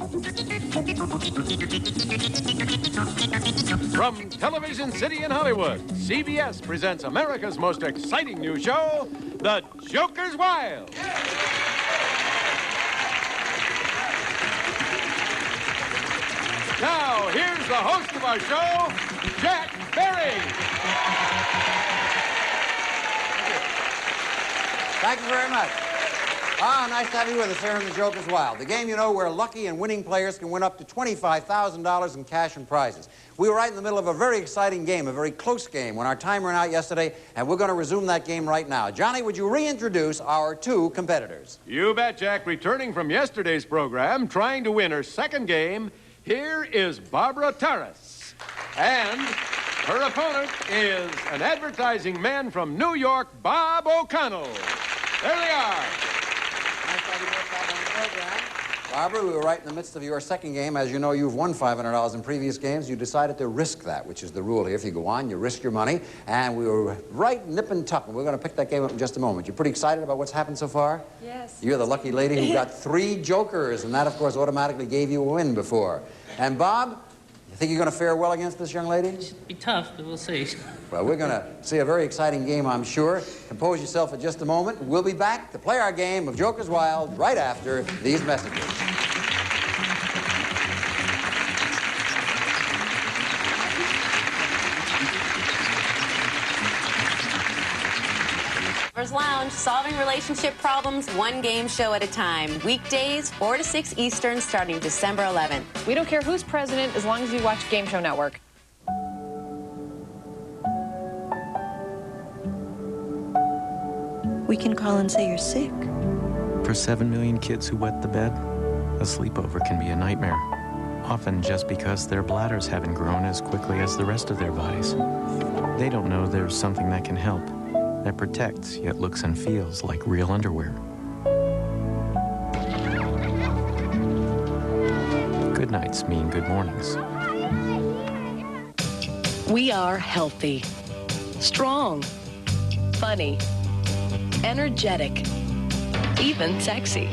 From Television City in Hollywood, CBS presents America's most exciting new show, The Joker's Wild. Now, here's the host of our show, Jack Berry. Thank you very much. Nice to have you with us here in The Joker's Wild, the game, you know, where lucky and winning players can win up to $25,000 in cash and prizes. We were right in the middle of a very exciting game, a very close game, when our time ran out yesterday, and we're going to resume that game right now. Johnny, would you reintroduce our two competitors? You bet, Jack. Returning from yesterday's program, trying to win her second game, here is Barbara Terrace. And her opponent is an advertising man from New York, Bob O'Connell. There they are. Nice to have you both back on the program. Barbara, we were right in the midst of your second game. As you know, you've won $500 in previous games. You decided to risk that, which is the rule here. If you go on, you risk your money. And we were right nip and tuck. And we're going to pick that game up in just a moment. You're pretty excited about what's happened so far? Yes. You're the lucky lady who got 3 jokers, and that, of course, automatically gave you a win before. And Bob, you think you're going to fare well against this young lady? It'll be tough, but we'll see. Well, we're going to see a very exciting game, I'm sure. Compose yourself for just a moment. We'll be back to play our game of Joker's Wild right after these messages. Lounge, solving relationship problems one game show at a time. Weekdays, 4 to 6 Eastern, starting December 11th. We don't care who's president as long as you watch Game Show Network. We can call and say you're sick. For 7 million kids who wet the bed, a sleepover can be a nightmare. Often just because their bladders haven't grown as quickly as the rest of their bodies. They don't know there's something that can help, that protects yet looks and feels like real underwear. Good nights mean good mornings. We are healthy, strong, funny, energetic, even sexy.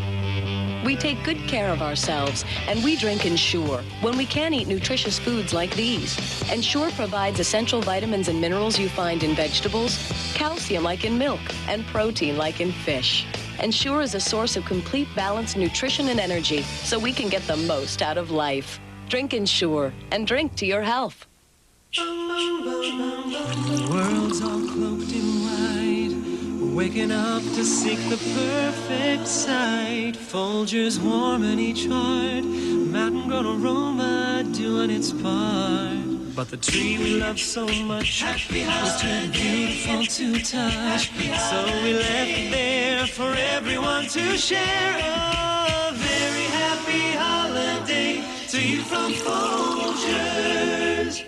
We take good care of ourselves, and we drink Ensure when we can't eat nutritious foods like these. Ensure provides essential vitamins and minerals you find in vegetables, calcium like in milk, and protein like in fish. Ensure is a source of complete balanced nutrition and energy, so we can get the most out of life. Drink Ensure, and drink to your health. When the world's all cloaked in white, we're waking up to seek the perfect sight. Folgers warm in each heart, mountain grown aroma doing its part. But the tree we love so much was too beautiful to touch. So we left it there for everyone to share. A very happy holiday to you from Folgers.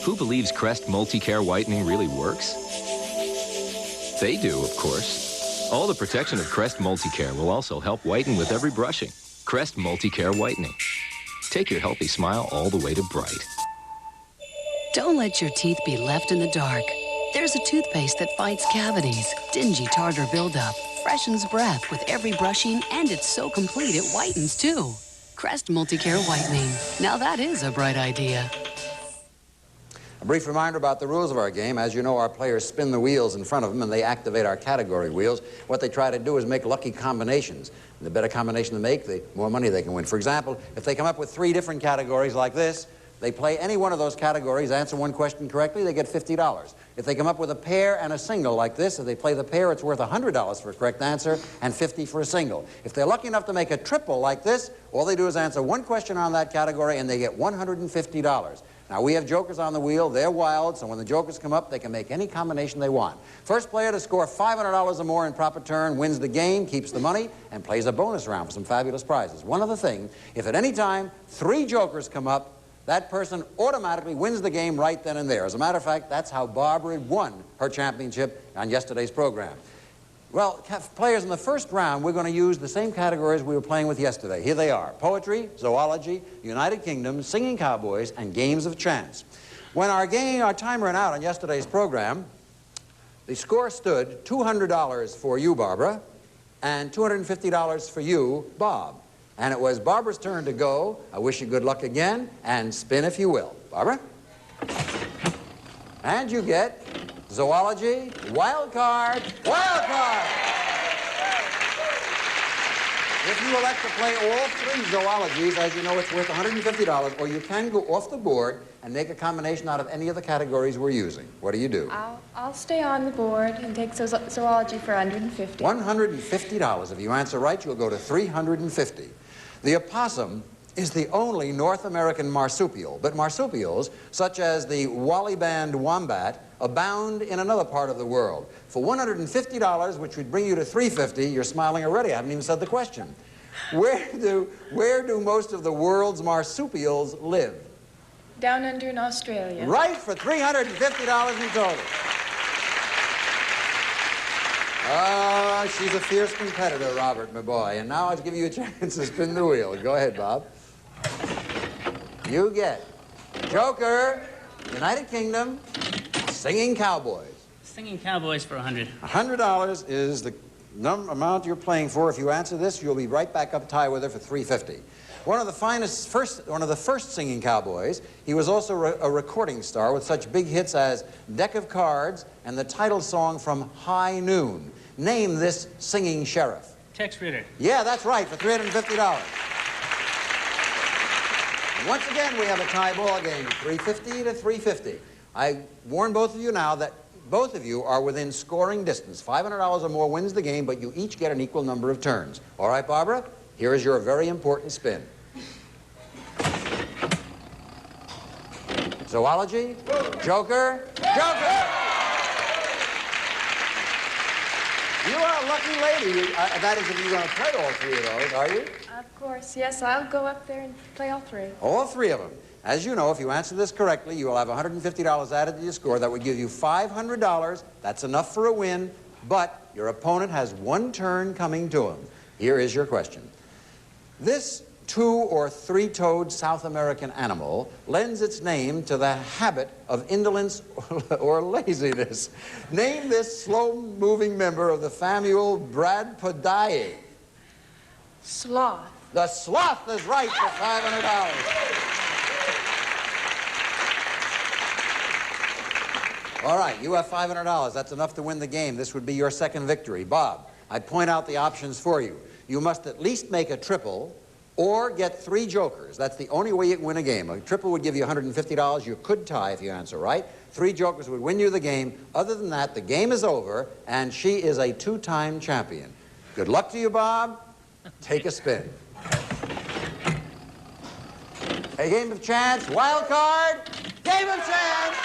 Who believes Crest Multi-Care Whitening really works? They do, of course. All the protection of Crest Multi-Care will also help whiten with every brushing. Crest Multi-Care Whitening. Take your healthy smile all the way to bright. Don't let your teeth be left in the dark. There's a toothpaste that fights cavities, dingy tartar buildup, freshens breath with every brushing, and it's so complete it whitens too. Crest Multi-Care Whitening. Now that is a bright idea. A brief reminder about the rules of our game. As you know, our players spin the wheels in front of them and they activate our category wheels. What they try to do is make lucky combinations. The better combination they make, the more money they can win. For example, if they come up with 3 different categories like this, they play any one of those categories, answer one question correctly, they get $50. If they come up with a pair and a single like this, if they play the pair, it's worth $100 for a correct answer and $50 for a single. If they're lucky enough to make a triple like this, all they do is answer one question on that category and they get $150. Now, we have jokers on the wheel. They're wild, so when the jokers come up, they can make any combination they want. First player to score $500 or more in proper turn wins the game, keeps the money, and plays a bonus round for some fabulous prizes. One other thing, if at any time 3 jokers come up, that person automatically wins the game right then and there. As a matter of fact, that's how Barbara won her championship on yesterday's program. Well, players in the first round, we're going to use the same categories we were playing with yesterday. Here they are: poetry, zoology, United Kingdom, singing cowboys, and games of chance. When our time ran out on yesterday's program, the score stood $200 for you, Barbara, and $250 for you, Bob. And it was Barbara's turn to go. I wish you good luck again, and spin if you will. Barbara? And you get zoology, wild card, wild card! If you elect to play all three zoologies, as you know, it's worth $150, or you can go off the board and make a combination out of any of the categories we're using. What do you do? I'll stay on the board and take zoology for $150. $150. If you answer right, you'll go to $350. The opossum is the only North American marsupial, but marsupials, such as the woolly-band wombat, abound in another part of the world. For $150, which would bring you to $350, you're smiling already. I haven't even said the question. Where do most of the world's marsupials live? Down under in Australia. Right, for $350 in total. She's a fierce competitor, Robert, my boy. And now I'll give you a chance to spin the wheel. Go ahead, Bob. You get Joker, United Kingdom, Singing Cowboys. Singing Cowboys for $100. $100 is the amount you're playing for. If you answer this, you'll be right back up tie with her for $350. One of the first Singing Cowboys. He was also a recording star with such big hits as Deck of Cards and the title song from High Noon. Name this singing sheriff. Tex Ritter. Yeah, that's right, for $350. And once again, we have a tie ball game, $350 to $350. I warn both of you now that both of you are within scoring distance. $500 or more wins the game, but you each get an equal number of turns. All right, Barbara? Here is your very important spin. Zoology, Joker, Joker! You are a lucky lady. That is, if you're going to play all three of those, are you? Of course, yes. I'll go up there and play all three. All three of them. As you know, if you answer this correctly, you will have $150 added to your score. That would give you $500. That's enough for a win, but your opponent has one turn coming to him. Here is your question. This two- or three-toed South American animal lends its name to the habit of indolence or laziness. Name this slow-moving member of the family Bradpodidae. Sloth. The sloth is right for $500. All right, you have $500. That's enough to win the game. This would be your second victory. Bob, I point out the options for you. You must at least make a triple or get 3 jokers. That's the only way you can win a game. A triple would give you $150. You could tie if you answer right. 3 jokers would win you the game. Other than that, the game is over, and she is a 2-time champion. Good luck to you, Bob. Take a spin. A game of chance, wild card, game of chance.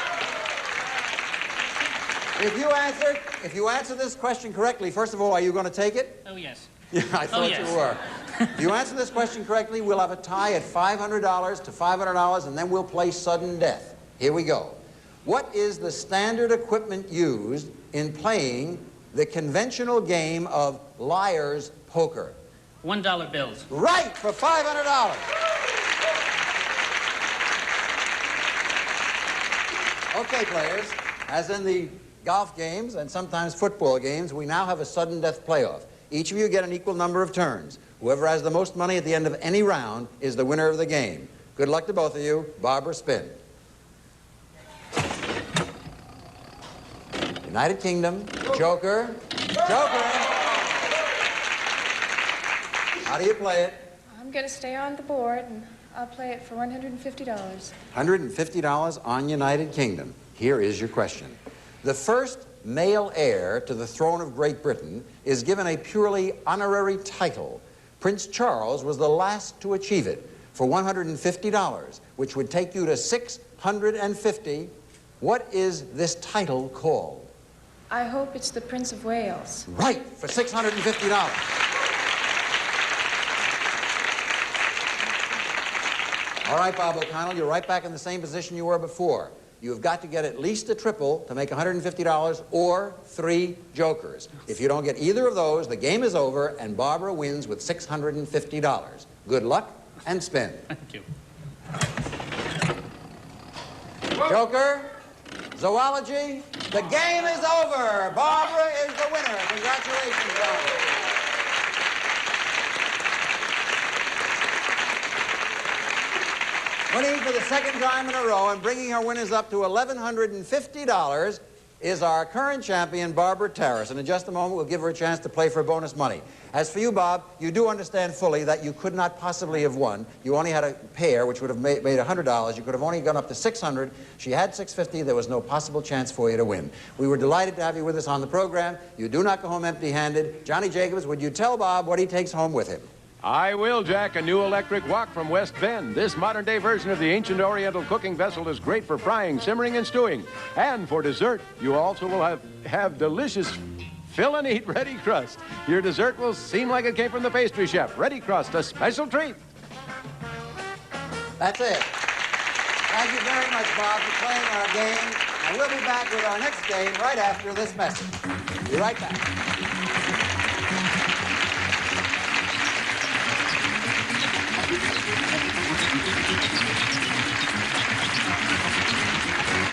If you answer this question correctly, first of all, are you going to take it? Oh, yes. Yeah, I thought you were. If you answer this question correctly, we'll have a tie at $500 to $500, and then we'll play sudden death. Here we go. What is the standard equipment used in playing the conventional game of liar's poker? $1 bills. Right, for $500. Okay, players, as in the golf games and sometimes football games, we now have a sudden death playoff. Each of you get an equal number of turns. Whoever has the most money at the end of any round is the winner of the game. Good luck to both of you. Barbara, spin. United Kingdom, Joker, Joker. How do you play it? I'm going to stay on the board, and I'll play it for $150. $150 on United Kingdom. Here is your question. The first male heir to the throne of Great Britain is given a purely honorary title. Prince Charles was the last to achieve it for $150, which would take you to $650. What is this title called? I hope it's the Prince of Wales. Right, for $650. All right, Bob O'Connell, you're right back in the same position you were before. You've got to get at least a triple to make $150 or 3 jokers. If you don't get either of those, the game is over, and Barbara wins with $650. Good luck, and spin. Thank you. Joker, zoology, the game is over. Barbara is the winner. Congratulations, Barbara. Winning for the second time in a row and bringing our winners up to $1,150 is our current champion, Barbara Terrace. And in just a moment, we'll give her a chance to play for bonus money. As for you, Bob, you do understand fully that you could not possibly have won. You only had a pair, which would have made $100. You could have only gone up to $600. She had $650. There was no possible chance for you to win. We were delighted to have you with us on the program. You do not go home empty-handed. Johnny Jacobs, would you tell Bob what he takes home with him? I will, Jack. A new electric wok from West Bend. This modern-day version of the ancient Oriental cooking vessel is great for frying, simmering, and stewing. And for dessert, you also will have delicious fill-and-eat ready crust. Your dessert will seem like it came from the pastry chef. Ready crust, a special treat. That's it. Thank you very much, Bob, for playing our game. And we'll be back with our next game right after this message. Be right back.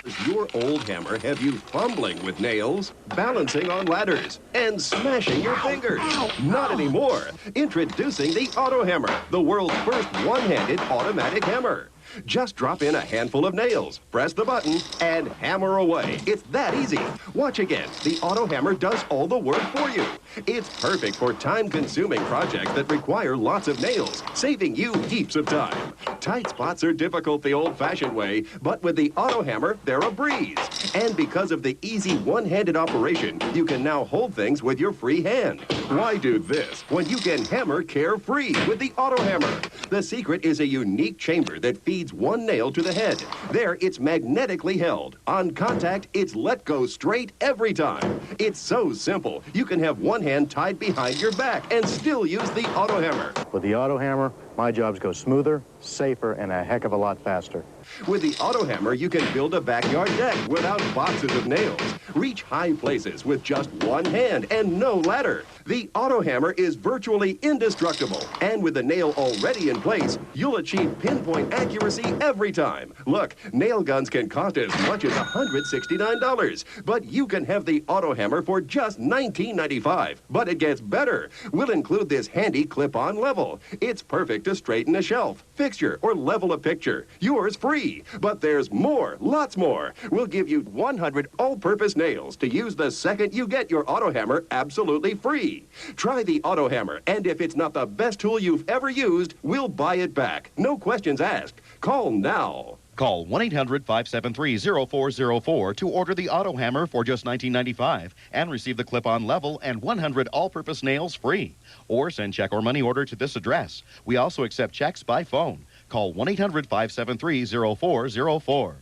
Does your old hammer have you fumbling with nails, balancing on ladders, and smashing your fingers? Not anymore. Introducing the Auto Hammer, the world's first one-handed automatic hammer. Just drop in a handful of nails, press the button, and hammer away. It's that easy. Watch again. The Auto Hammer does all the work for you. It's perfect for time-consuming projects that require lots of nails, saving you heaps of time. Tight spots are difficult the old-fashioned way, but with the Auto Hammer, they're a breeze. And because of the easy one-handed operation, you can now hold things with your free hand. Why do this when you can hammer carefree with the Auto Hammer? The secret is a unique chamber that feeds one nail to the head. There, it's magnetically held. On contact, it's let go straight every time. It's so simple. You can have one hand tied behind your back and still use the Auto Hammer. With the Auto Hammer, my jobs go smoother, safer, and a heck of a lot faster. With the Auto Hammer, you can build a backyard deck without boxes of nails. Reach high places with just one hand and no ladder. The Auto Hammer is virtually indestructible. And with the nail already in place, you'll achieve pinpoint accuracy every time. Look, nail guns can cost as much as $169. But you can have the Auto Hammer for just $19.95. But it gets better. We'll include this handy clip-on level. It's perfect to straighten a shelf, fixture, or level a picture. Yours free. But there's more, lots more. We'll give you 100 all-purpose nails to use the second you get your Auto Hammer absolutely free. Try the Auto Hammer, and if it's not the best tool you've ever used, we'll buy it back. No questions asked. Call now. Call 1-800-573-0404 to order the Auto Hammer for just $19.95 and receive the clip-on level and 100 all-purpose nails free. Or send check or money order to this address. We also accept checks by phone. Call 1-800-573-0404.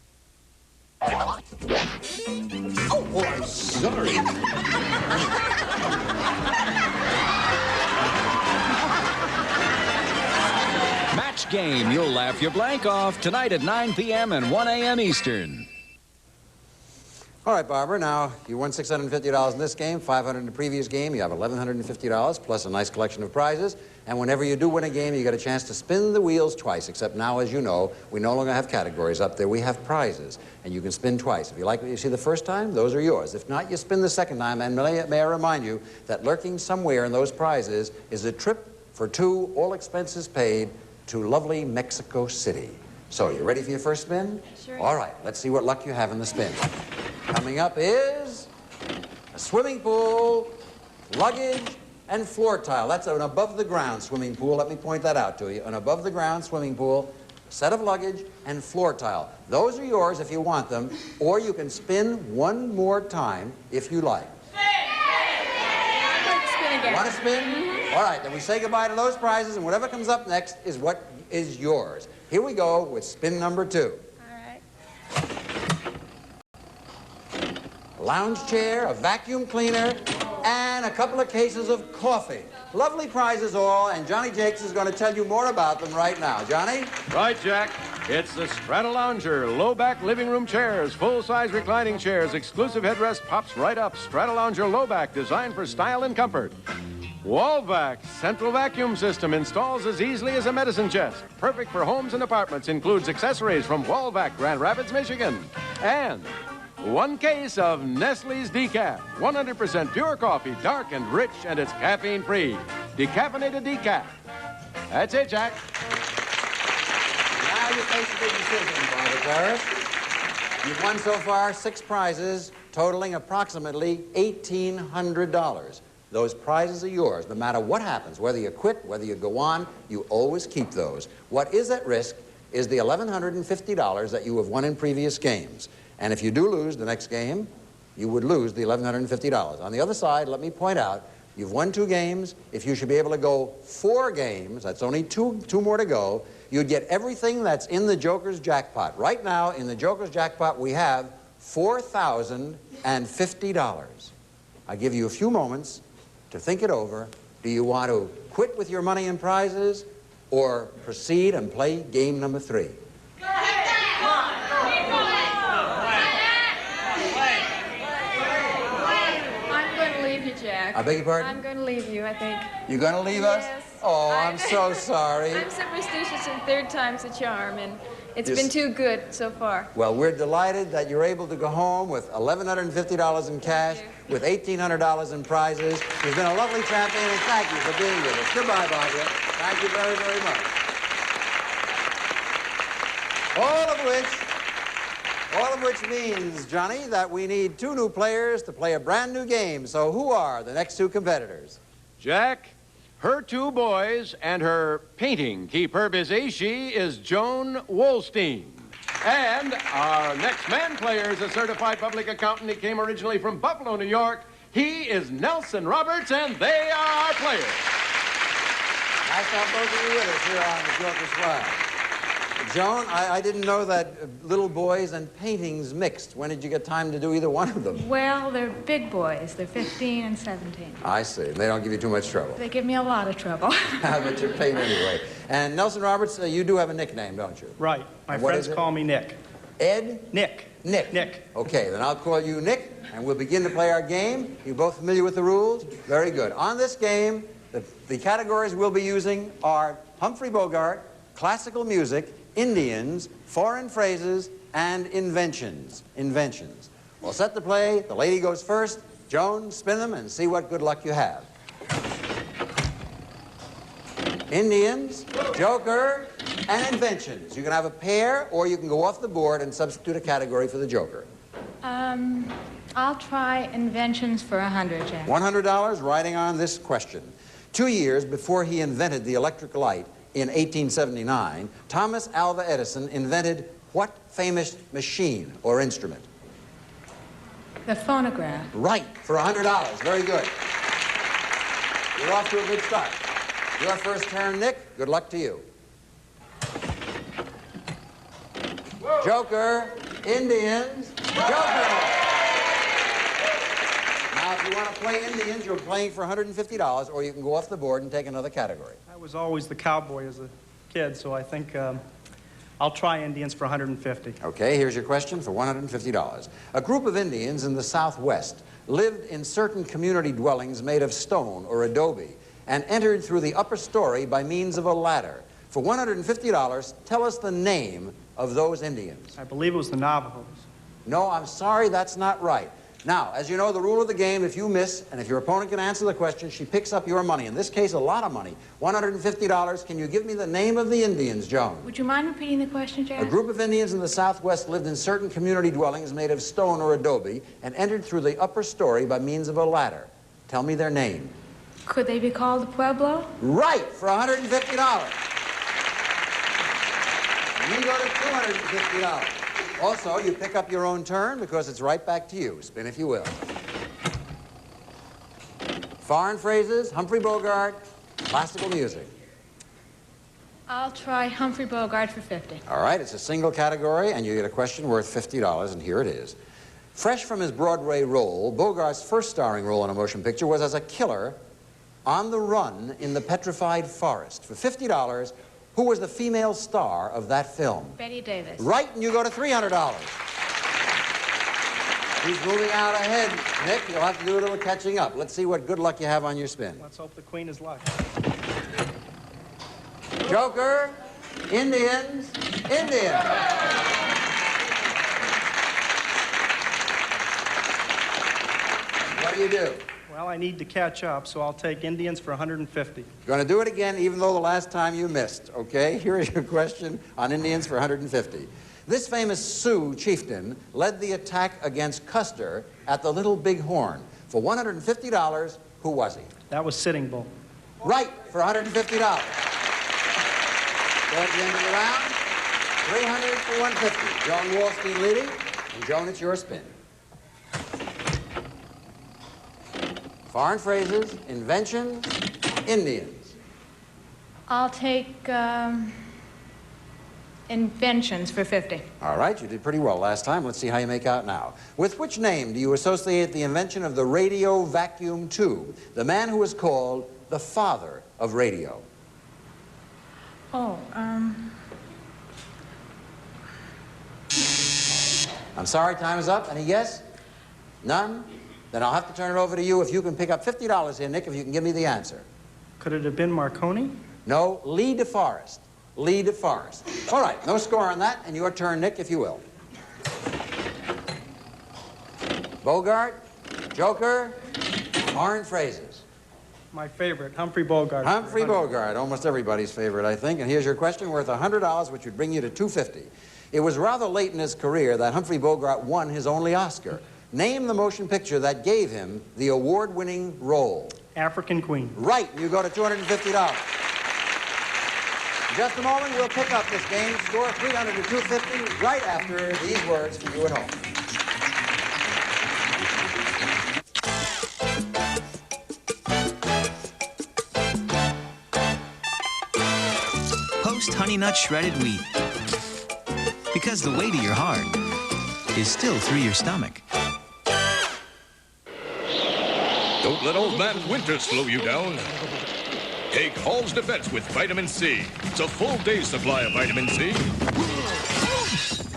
Oh, I'm sorry. Match game. You'll laugh your blank off tonight at 9 p.m. and 1 a.m. Eastern. All right, Barbara, now you won $650 in this game, $500 in the previous game. You have $1,150 plus a nice collection of prizes. And whenever you do win a game, you get a chance to spin the wheels twice, except now, as you know, we no longer have categories up there. We have prizes, and you can spin twice. If you like what you see the first time, those are yours. If not, you spin the second time. And may I remind you that lurking somewhere in those prizes is a trip for two, all expenses paid, to lovely Mexico City. So, you ready for your first spin? Sure. All right, let's see what luck you have in the spin. Coming up is a swimming pool, luggage, and floor tile. That's an above-the-ground swimming pool. Let me point that out to you. An above-the-ground swimming pool, a set of luggage, and floor tile. Those are yours if you want them, or you can spin one more time if you like. Let's spin again. Want to spin? All right, then we say goodbye to those prizes, and whatever comes up next is what is yours. Here we go with spin number 2. All right. A lounge chair, a vacuum cleaner, and a couple of cases of coffee. Lovely prizes all, and Johnny Jakes is going to tell you more about them right now. Johnny? Right, Jack. It's the Stratalounger low-back living room chairs, full-size reclining chairs, exclusive headrest pops right up. Stratalounger low-back, designed for style and comfort. Wallvac central vacuum system installs as easily as a medicine chest. Perfect for homes and apartments. Includes accessories from Wallvac, Grand Rapids, Michigan. And one case of Nestle's Decaf. 100% pure coffee, dark and rich, and it's caffeine-free. Decaffeinated decaf. That's it, Jack. Now you face a big decision, Barbara Harris. You've won so far 6 prizes, totaling approximately $1,800. Those prizes are yours, no matter what happens. Whether you quit, whether you go on, you always keep those. What is at risk is the $1,150 that you have won in previous games. And if you do lose the next game, you would lose the $1,150. On the other side, let me point out, you've won 2 games. If you should be able to go 4 games, that's only two more to go, you'd get everything that's in the Joker's jackpot. Right now, in the Joker's jackpot, we have $4,050. I give you a few moments to think it over. Do you want to quit with your money and prizes or proceed and play game number 3? I'm going to leave you, Jack. I beg your pardon? I'm going to leave you, I think. You're going to leave us? Yes. Oh, I'm so sorry. I'm superstitious and 3rd time's the charm, and it's Yes. been too good so far. Well, we're delighted that you're able to go home with $1,150 in cash, with $1,800 in prizes. You've been a lovely champion, and thank you for being with us. Goodbye, Barbara. Thank you very, very much. All of which means, Johnny, that we need 2 new players to play a brand new game. So who are the next 2 competitors? Jack, her 2 boys and her painting keep her busy. She is Joan Wolstein. And our next man player is a certified public accountant. He came originally from Buffalo, New York. He is Nelson Roberts, and they are our players. Nice to have both of you with us here on the Joker's Flag. Joan, I didn't know that little boys and paintings mixed. When did you get time to do either one of them? Well, they're big boys. They're 15 and 17. I see. They don't give you too much trouble. They give me a lot of trouble. But you paint anyway. And Nelson Roberts, you do have a nickname, don't you? Right. My friends call me Nick. Ed? Nick. Nick. Nick. Okay, then I'll call you Nick, and we'll begin to play our game. You both familiar with the rules? Very good. On this game, the categories we'll be using are Humphrey Bogart, classical music, Indians, foreign phrases, and inventions. We'll set the play. The lady goes first. Joan, spin them and see what good luck you have. Indians, Joker, and inventions. You can have a pair, or you can go off the board and substitute a category for the Joker. I'll try inventions for 100, Jack. $100 riding on this question. 2 years before he invented the electric light, in 1879, Thomas Alva Edison invented what famous machine or instrument? The phonograph. Right, for $100. Very good. You're off to a good start. Your first turn, Nick. Good luck to you. Whoa. Joker, Indians, Joker. Now, if you want to play Indians, you're playing for $150, or you can go off the board and take another category. I was always the cowboy as a kid, so I think I'll try Indians for 150. Okay, here's your question for $150. A group of Indians in the Southwest lived in certain community dwellings made of stone or adobe and entered through the upper story by means of a ladder. For $150, tell us the name of those Indians. I believe it was the Navajos. No, I'm sorry, that's not right. Now, as you know, the rule of the game, if you miss, and if your opponent can answer the question, she picks up your money. In this case, a lot of money. $150. Can you give me the name of the Indians, Joan? Would you mind repeating the question, Jack? A group of Indians in the Southwest lived in certain community dwellings made of stone or adobe and entered through the upper story by means of a ladder. Tell me their name. Could they be called the Pueblo? Right, for $150. You go to $250. Also, you pick up your own turn because it's right back to you. Spin if you will. Foreign phrases, Humphrey Bogart, classical music. I'll try Humphrey Bogart for 50. All right, it's a single category, and you get a question worth $50, and here it is. Fresh from his Broadway role, Bogart's first starring role in a motion picture was as a killer on the run in the petrified forest. For $50, who was the female star of that film? Betty Davis. Right, and you go to $300. He's moving out ahead. Nick, you'll have to do a little catching up. Let's see what good luck you have on your spin. Let's hope the queen is lucky. Joker, Indians, Indians. What do you do? Well, I need to catch up, so I'll take Indians for 150. You're going to do it again, even though the last time you missed, okay? Here is your question on Indians for 150. This famous Sioux chieftain led the attack against Custer at the Little Big Horn. For $150, who was he? That was Sitting Bull. Right, for $150. So at the end of the round, 300 for 150. Joan Wallstein leading, and Joan, it's your spin. Foreign phrases, inventions, Indians. I'll take inventions for 50. All right, you did pretty well last time. Let's see how you make out now. With which name do you associate the invention of the radio vacuum tube? The man who is called the father of radio. Oh, I'm sorry, time is up. Any guess? None? Then I'll have to turn it over to you if you can pick up $50 here, Nick, if you can give me the answer. Could it have been Marconi? No, Lee DeForest. Lee DeForest. All right, no score on that, and your turn, Nick, if you will. Bogart, Joker, foreign phrases. My favorite, Humphrey Bogart. Humphrey Bogart, almost everybody's favorite, I think. And here's your question worth $100, which would bring you to $250. It was rather late in his career that Humphrey Bogart won his only Oscar. Name the motion picture that gave him the award-winning role. African Queen. Right, you go to $250. In just a moment, we'll pick up this game, score 300 to 250, right after these words for you at home. Post Honey Nut Shredded Wheat. Because the way to your heart is still through your stomach. Don't let old man Winter slow you down. Take Hall's Defense with vitamin C. It's a full day's supply of vitamin C.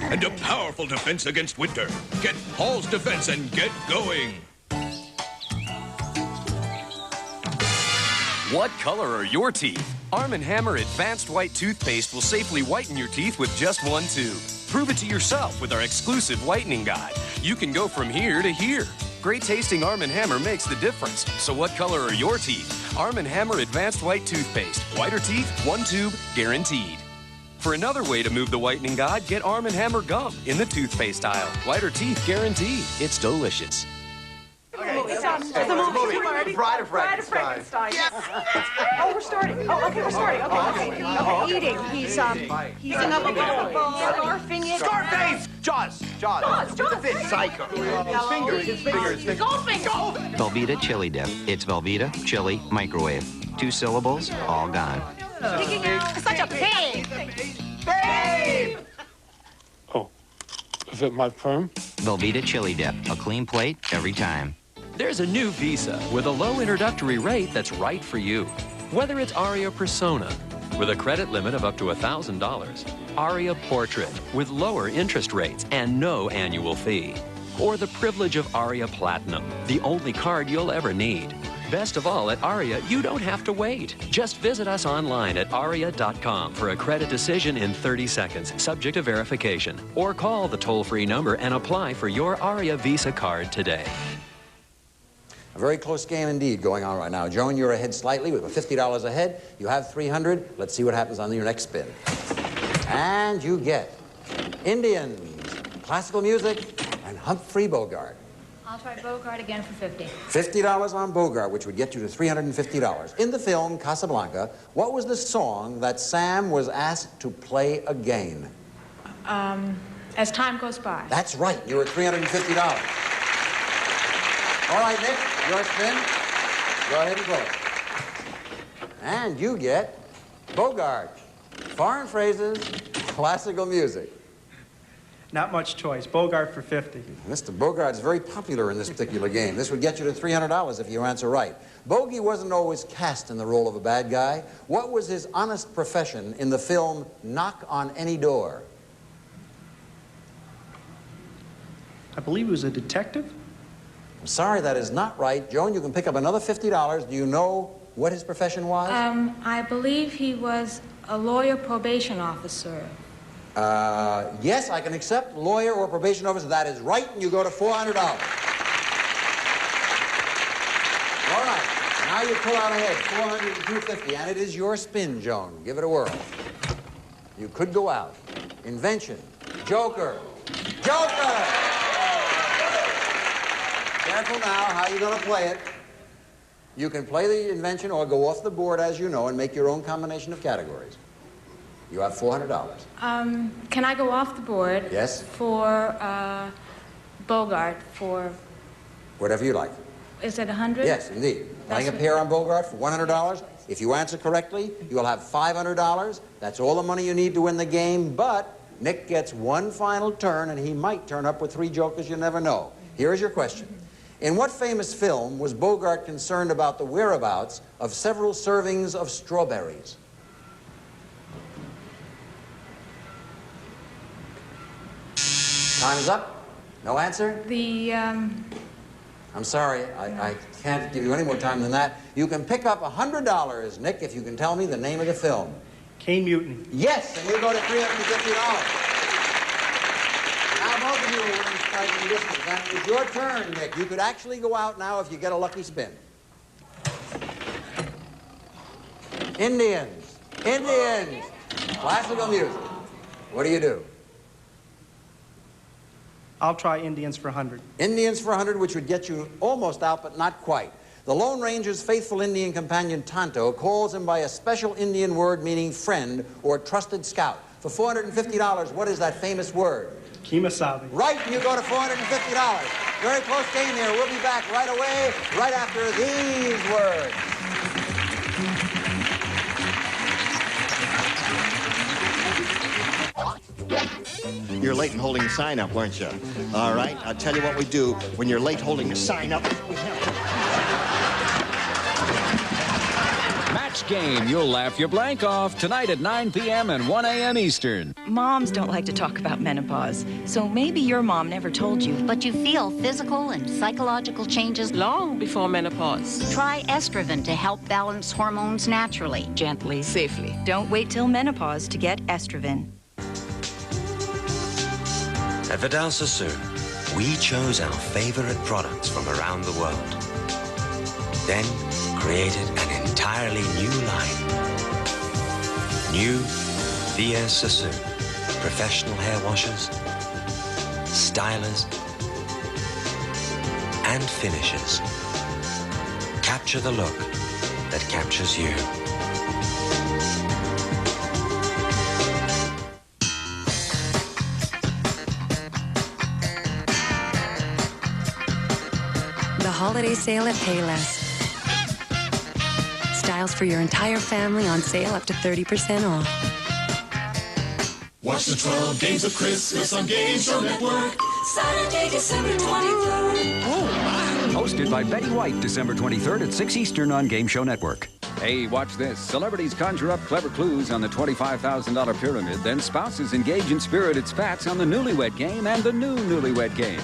And a powerful defense against winter. Get Hall's Defense and get going. What color are your teeth? Arm & Hammer Advanced White Toothpaste will safely whiten your teeth with just one tube. Prove it to yourself with our exclusive whitening guide. You can go from here to here. Great tasting Arm & Hammer makes the difference. So what color are your teeth? Arm & Hammer Advanced White Toothpaste. Whiter teeth, one tube, guaranteed. For another way to move the whitening guide, get Arm & Hammer Gum in the toothpaste aisle. Whiter teeth guaranteed. It's delicious. The movie. Bride of Frankenstein. Yes. Oh, we're starting. Oh, okay, we're starting. Okay. Eating. He's eating up a bowl. Scarfing it. Scarface! Jaws. It's a fish. Psycho. His finger. Goldfinger. Velveeta chili dip. It's Velveeta chili microwave. 2 syllables, all gone. Such a pig. Babe! Oh, is it my turn? Velveeta chili dip. A clean plate every time. There's a new Visa with a low introductory rate that's right for you. Whether it's Aria Persona with a credit limit of up to $1,000, Aria Portrait with lower interest rates and no annual fee, or the privilege of Aria Platinum, the only card you'll ever need. Best of all, at Aria, you don't have to wait. Just visit us online at aria.com for a credit decision in 30 seconds, subject to verification, or call the toll-free number and apply for your Aria Visa card today. A very close game indeed going on right now. Joan, you're ahead slightly with $50 ahead. You have 300. Let's see what happens on your next spin. And you get Indians, classical music, and Humphrey Bogart. I'll try Bogart again for 50. $50 on Bogart, which would get you to $350. In the film Casablanca, what was the song that Sam was asked to play again? As Time Goes By. That's right. You're at $350. All right, Nick, your spin. Go ahead and close. And you get Bogart, foreign phrases, classical music. Not much choice. Bogart for 50. Mr. Bogart is very popular in this particular game. This would get you to $300 if you answer right. Bogey wasn't always cast in the role of a bad guy. What was his honest profession in the film Knock on Any Door? I believe he was a detective. I'm sorry, that is not right. Joan, you can pick up another $50. Do you know what his profession was? I believe he was a lawyer probation officer. Yes, I can accept lawyer or probation officer. That is right, and you go to $400. Now you pull out ahead, 400 to 250, and it is your spin, Joan. Give it a whirl. You could go out. Invention. Joker. Joker! Careful now, how are you going to play it? You can play the invention or go off the board, as you know, and make your own combination of categories. You have $400. Can I go off the board? Yes. For Bogart for... Whatever you like. Is it 100? Yes, indeed. Laying a pair on Bogart for $100. If you answer correctly, you'll have $500. That's all the money you need to win the game, but Nick gets one final turn, and he might turn up with 3 jokers. You never know. Here is your question. In what famous film was Bogart concerned about the whereabouts of several servings of strawberries? Time is up. No answer? I'm sorry, I can't give you any more time than that. You can pick up $100, Nick, if you can tell me the name of the film. Cane Mutiny. Yes, and you go to $350. Now, both of you are winning striking distance. Now, it's your turn, Nick. You could actually go out now if you get a lucky spin. Indians. Indians. Classical music. What do you do? I'll try Indians for 100. Indians for 100, which would get you almost out, but not quite. The Lone Ranger's faithful Indian companion, Tonto, calls him by a special Indian word meaning friend or trusted scout. For $450, what is that famous word? Kemosabe. Right, and you go to $450. Very close game here. We'll be back right away, right after these words. You're late in holding the sign up, weren't you? All right, I'll tell you what we do when you're late holding the sign up. Match game. You'll laugh your blank off tonight at 9 p.m. and 1 a.m. Eastern. Moms don't like to talk about menopause, so maybe your mom never told you. But you feel physical and psychological changes long before menopause. Try Estroven to help balance hormones naturally. Gently, safely. Don't wait till menopause to get Estroven. At Vidal Sassoon, we chose our favorite products from around the world. Then created an entirely new line. New Vidal Sassoon. Professional hair washers, stylers, and finishers. Capture the look that captures you. The holiday sale at Payless. Styles for your entire family on sale up to 30% off. Watch the 12 games of Christmas on Game Show Network. Saturday, December 23rd. Hosted by Betty White, December 23rd at 6 Eastern on Game Show Network. Hey, watch this. Celebrities conjure up clever clues on the $25,000 pyramid. Then spouses engage in spirited spats on the Newlywed Game and the new Newlywed Game.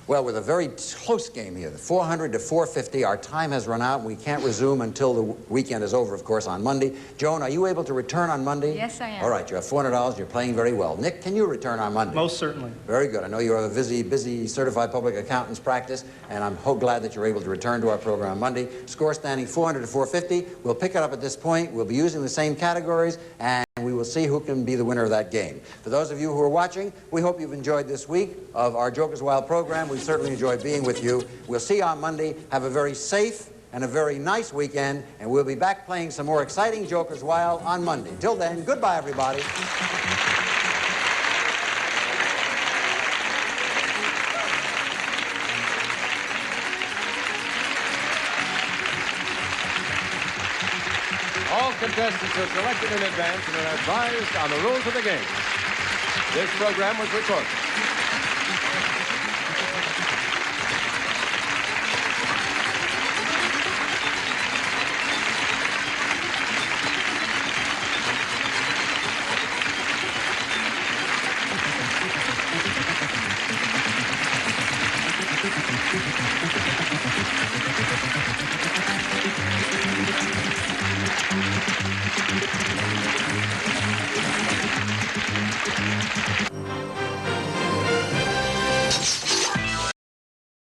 Well, with a very close game here, the 400 to 450, our time has run out. We can't resume until the weekend is over, of course, on Monday. Joan, are you able to return on Monday? Yes, I am. All right, you have $400. You're playing very well. Nick, can you return on Monday? Most certainly. Very good. I know you have a busy certified public accountant's practice, and I'm glad that you're able to return to our program on Monday. Score standing 400 to 450. We'll pick it up at this point. We'll be using the same categories, and we will see who can be the winner of that game. For those of you who are watching, we hope you've enjoyed this week of our Jokers Wild program. We've certainly enjoyed being with you. We'll see you on Monday. Have a very safe and a very nice weekend, and we'll be back playing some more exciting Jokers Wild on Monday. Till then, goodbye, everybody. All contestants are selected in advance and are advised on the rules of the game. This program was recorded.